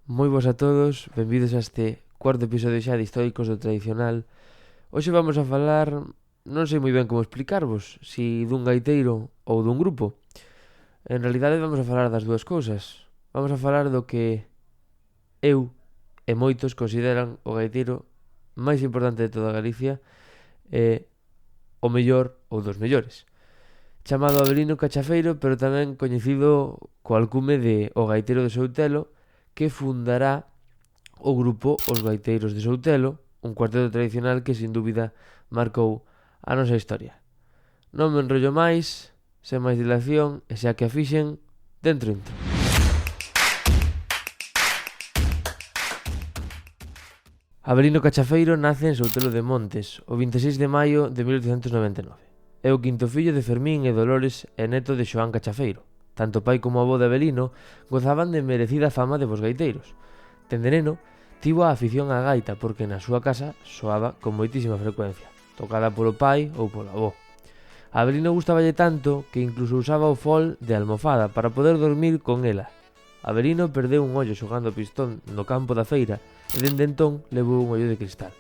Moi boas a todos, benvidos a este cuarto episodio xa de Históricos do Tradicional. Hoxe vamos a falar, non sei moi ben como explicarvos, si dun gaiteiro ou dun grupo. En realidade vamos a falar das dúas cousas. Vamos a falar do que eu e moitos consideran o gaiteiro máis importante de toda Galicia e o mellor ou dos mellores. Chamado Avelino Cachafeiro, pero tamén coñecido co alcume de o gaiteiro de Soutelo, que fundará o grupo Os Gaiteiros de Soutelo, un cuarteto tradicional que sin dúbida marcou a nosa historia. Non me enrollo máis, sen máis dilación, e xa que a fixen, dentro intro. Avelino Cachafeiro nace en Soutelo de Montes o 26 de maio de 1899. É o quinto fillo de Fermín e Dolores e neto de Xoán Cachafeiro. Tanto o pai como o avó de Avelino gozaban de merecida fama de bos gaiteiros. Dende neno, tivo a afición á gaita porque na súa casa soaba con moitísima frecuencia, tocada polo pai ou polo avó. A Avelino gustaballe tanto que incluso usaba o fol de almofada para poder dormir con ela. Avelino perdeu un ollo xogando pistón no campo da feira e dende entón levou un ollo de cristal.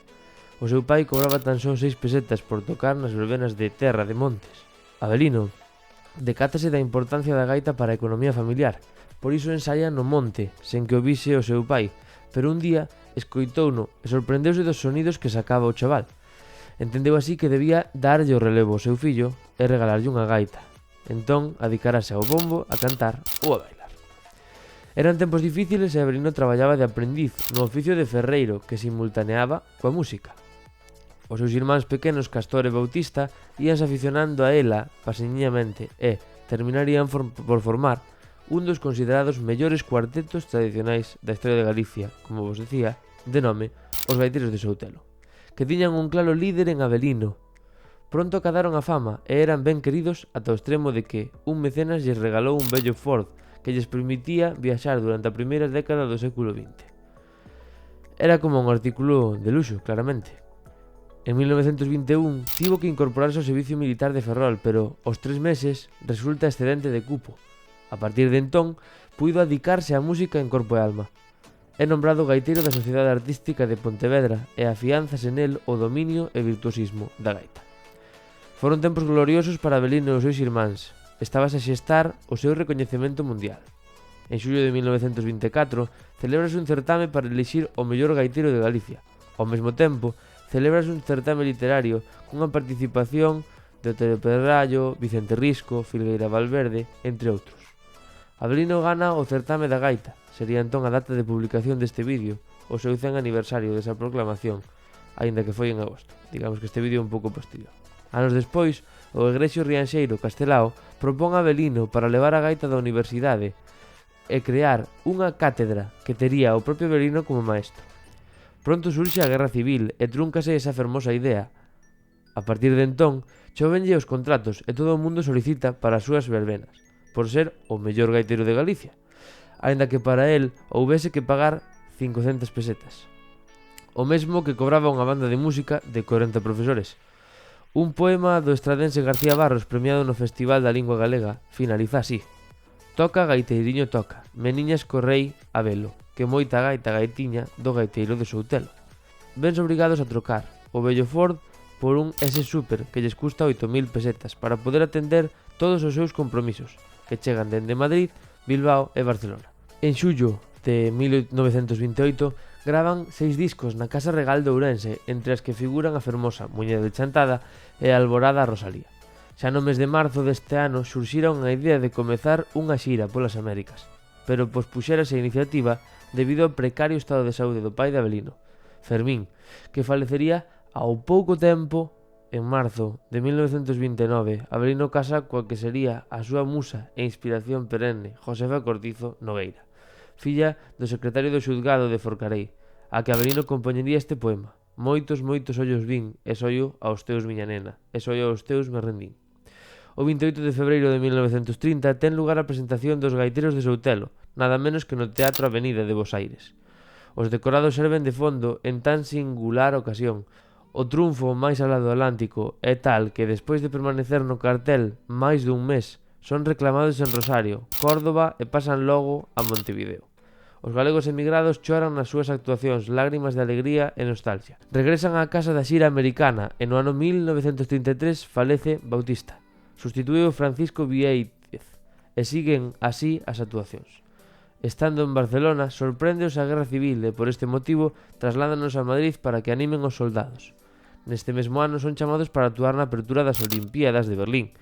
O seu pai cobraba tan só 6 pesetas por tocar nas verbenas de Terra de Montes. Avelino decátase da importancia da gaita para a economía familiar, por iso ensaia no monte, sen que o vise o seu pai, pero un día escoitouno e sorprendeuse dos sonidos que sacaba o chaval. Entendeu así que debía darlle o relevo ao seu fillo e regalarlle unha gaita. Entón, adicarase ao bombo, a cantar ou a bailar. Eran tempos difíciles e Avelino traballaba de aprendiz no oficio de ferreiro que simultaneaba coa música. Os seus irmáns pequenos Castor e Bautista íanse aficionando a ela pasiñamente e terminarían por formar un dos considerados mellores cuartetos tradicionais da historia de Galicia, como vos decía, de nome Os Gaiteiros de Soutelo, que tiñan un claro líder en Avelino. Pronto acadaron a fama e eran ben queridos ata o extremo de que un mecenas lles regalou un bello Ford que lles permitía viaxar durante a primeira década do século XX. Era como un artículo de luxo, claramente. En 1921 tivo que incorporarse ao servicio militar de Ferrol, pero aos 3 meses resulta excedente de cupo. A partir de entón, puido adicarse á música en corpo e alma. É nombrado gaiteiro da Sociedade Artística de Pontevedra e afiánzase nel o dominio e virtuosismo da gaita. Foron tempos gloriosos para Avelino e os seus irmáns. Estabase a xestar o seu recoñecemento mundial. En xullo de 1924 celébrase un certame para elixir o mellor gaiteiro de Galicia. Ao mesmo tempo, celébrase un certame literario cunha participación de Otero Pedrallo, Vicente Risco, Filgueira Valverde, entre outros. Avelino gana o certame da gaita. Sería entón a data de publicación deste vídeo, o seu 100 aniversario desa proclamación, aínda que foi en agosto. Digamos que este vídeo é un pouco posterior. Anos despois, o egrexio rianxeiro Castelao propón a Avelino para levar a gaita da universidade e crear unha cátedra que tería o propio Avelino como maestro. Pronto surxe a Guerra Civil e trúncase esa fermosa idea. A partir de entón, chovenlle os contratos e todo o mundo solicita para as súas verbenas, por ser o mellor gaiteiro de Galicia, aínda que para el houbese que pagar 500 pesetas. O mesmo que cobraba unha banda de música de 40 profesores. Un poema do estradense García Barros premiado no Festival da Lingua Galega finaliza así: Toca, gaiteiriño, toca, meniñas correi a velo, que moita gaita gaitiña do gaiteiro de Soutelo. Vens obrigados a trocar o vello Ford por un S Super que lles custa 8.000 pesetas para poder atender todos os seus compromisos, que chegan dende Madrid, Bilbao e Barcelona. En xullo de 1928 gravan 6 discos na Casa Regal de Ourense, entre as que figuran a fermosa Muñeira de Chantada e a Alborada a Rosalía. Xa no mes de marzo deste ano surxira unha idea de comezar unha xira polas Américas, pero pospuxérase a iniciativa debido ao precario estado de saúde do pai de Avelino, Fermín, que falecería ao pouco tempo. En marzo de 1929, Avelino casa coa que sería a súa musa e inspiración perenne, Josefa Cortizo Nogueira, filla do secretario do xulgado de Forcarei, a que Avelino compoñería este poema: Moitos, moitos ollos vin, e sollo aos teus miña nena, e sollo aos teus me rendín. O 28 de febreiro de 1930 ten lugar a presentación dos Gaiteiros de Soutelo, nada menos que no Teatro Avenida de Bos Aires. Os decorados serven de fondo en tan singular ocasión. O triunfo máis alá do Atlántico é tal que despois de permanecer no cartel máis dun mes son reclamados en Rosario, Córdoba e pasan logo a Montevideo. Os galegos emigrados choran nas súas actuacións lágrimas de alegría e nostalgia. Regresan á casa da xira americana e no ano 1933 falece Bautista. Sustituíu Francisco Viéitez e siguen así as actuacións. Estando en Barcelona, sorpréndeos a Guerra Civil e por este motivo trasládanos a Madrid para que animen os soldados. Neste mesmo ano son chamados para actuar na apertura das Olimpíadas de Berlín,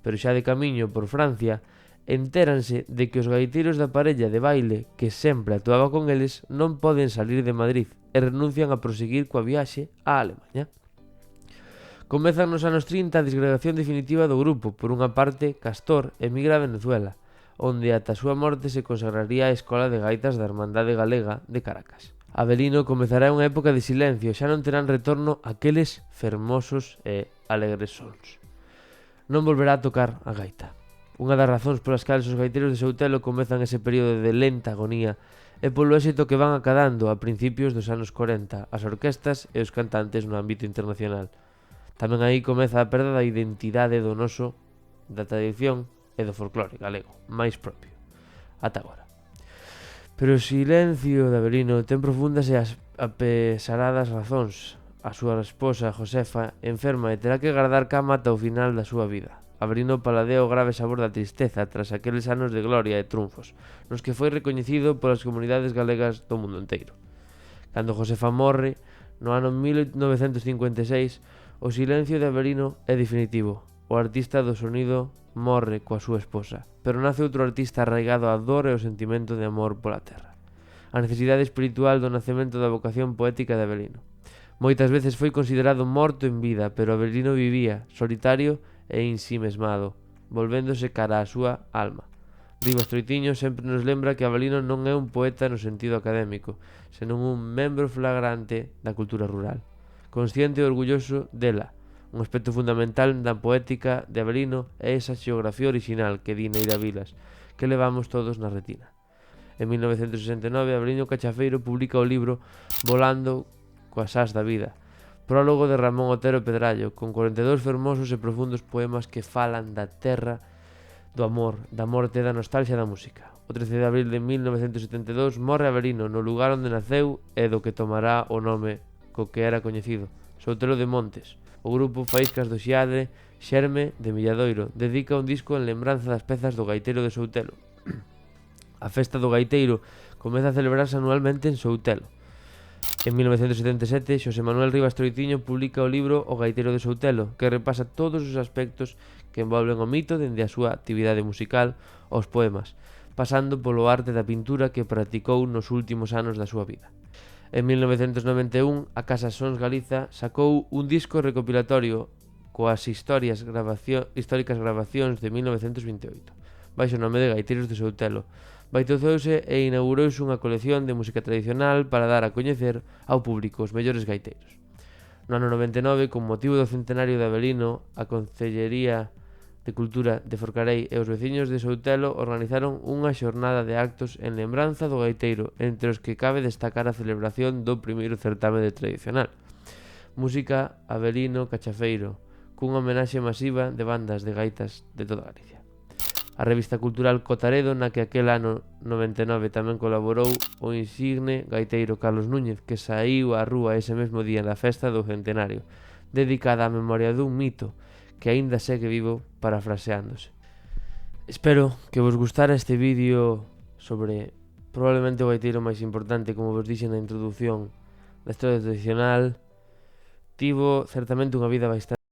pero xa de camiño por Francia entéranse de que os gaiteiros da parella de baile que sempre actuaba con eles non poden salir de Madrid e renuncian a proseguir coa viaxe á Alemanha. Comezan nos anos 30 a disgregación definitiva do grupo. Por unha parte, Castor emigra a Venezuela, onde ata a súa morte se consagraría a Escola de Gaitas da Hermandade Galega de Caracas. Avelino comezará unha época de silencio, xa non terán retorno aqueles fermosos e alegres sons. Non volverá a tocar a gaita. Unha das razóns polas cales os gaiteiros de Soutelo comezan ese período de lenta agonía é polo éxito que van acadando a principios dos anos 40 as orquestas e os cantantes no ámbito internacional. Tamén aí comeza a perda da identidade do noso, da tradición e do folclore galego, máis propio, ata agora. Pero o silencio de Avelino ten profundas e apesaradas razóns. A súa esposa, Josefa, enferma e terá que agardar cama ata o final da súa vida. Avelino paladea o grave sabor da tristeza tras aqueles anos de gloria e triunfos, nos que foi recoñecido polas comunidades galegas do mundo inteiro. Cando Josefa morre, no ano 1956, o silencio de Avelino é definitivo. O artista do sonido morre coa súa esposa, pero nace outro artista arraigado á dor e ao sentimento de amor pola terra. A necesidade espiritual do nacemento da vocación poética de Avelino. Moitas veces foi considerado morto en vida, pero Avelino vivía, solitario e ensimesmado, volvéndose cara á súa alma. Rivas Troitiño sempre nos lembra que Avelino non é un poeta no sentido académico, senón un membro flagrante da cultura rural, consciente e orgulloso dela. Un aspecto fundamental da poética de Avelino é esa xeografía orixinal que di Neira Vilas, que levamos todos na retina. En 1969, Avelino Cachafeiro publica o libro Volando coas ás da vida, prólogo de Ramón Otero Pedrallo, con 42 fermosos e profundos poemas que falan da terra, do amor, da morte e da nostalgia da música. O 13 de abril de 1972 morre Avelino no lugar onde naceu e do que tomará o nome co que era coñecido, Soutelo de Montes. O grupo Faíscas do Xiadre, Xerme de Milladoiro, dedica un disco en lembranza das pezas do gaiteiro de Soutelo. A festa do gaiteiro comeza a celebrarse anualmente en Soutelo. En 1977, Xosé Manuel Rivas Troitiño publica o libro O gaiteiro de Soutelo, que repasa todos os aspectos que envolven o mito dende a súa actividade musical aos poemas, pasando polo arte da pintura que practicou nos últimos anos da súa vida. En 1991, a Casa Sons Galiza sacou un disco recopilatorio coas históricas grabacións de 1928, baixo o nome de Gaiteiros de Soutelo. Baitezouse e inaugurouse unha colección de música tradicional para dar a coñecer ao público os mellores gaiteiros. No ano 99, con motivo do centenario de Avelino, a Concellería de Cultura de Forcarei e os veciños de Soutelo organizaron unha xornada de actos en lembranza do gaiteiro, entre os que cabe destacar a celebración do primeiro certame de tradicional. Música Avelino Cachafeiro, cunha homenaxe masiva de bandas de gaitas de toda Galicia. A revista cultural Cotaredo, na que aquel ano 99 tamén colaborou o insigne gaiteiro Carlos Núñez, que saíu á rúa ese mesmo día da festa do centenario, dedicada á memoria dun mito que aínda segue vivo parafraseándose. Espero que vos gustara este vídeo sobre probablemente o gaiteiro máis importante, como vos dixen na introducción, da historia tradicional. Tivo certamente unha vida bastante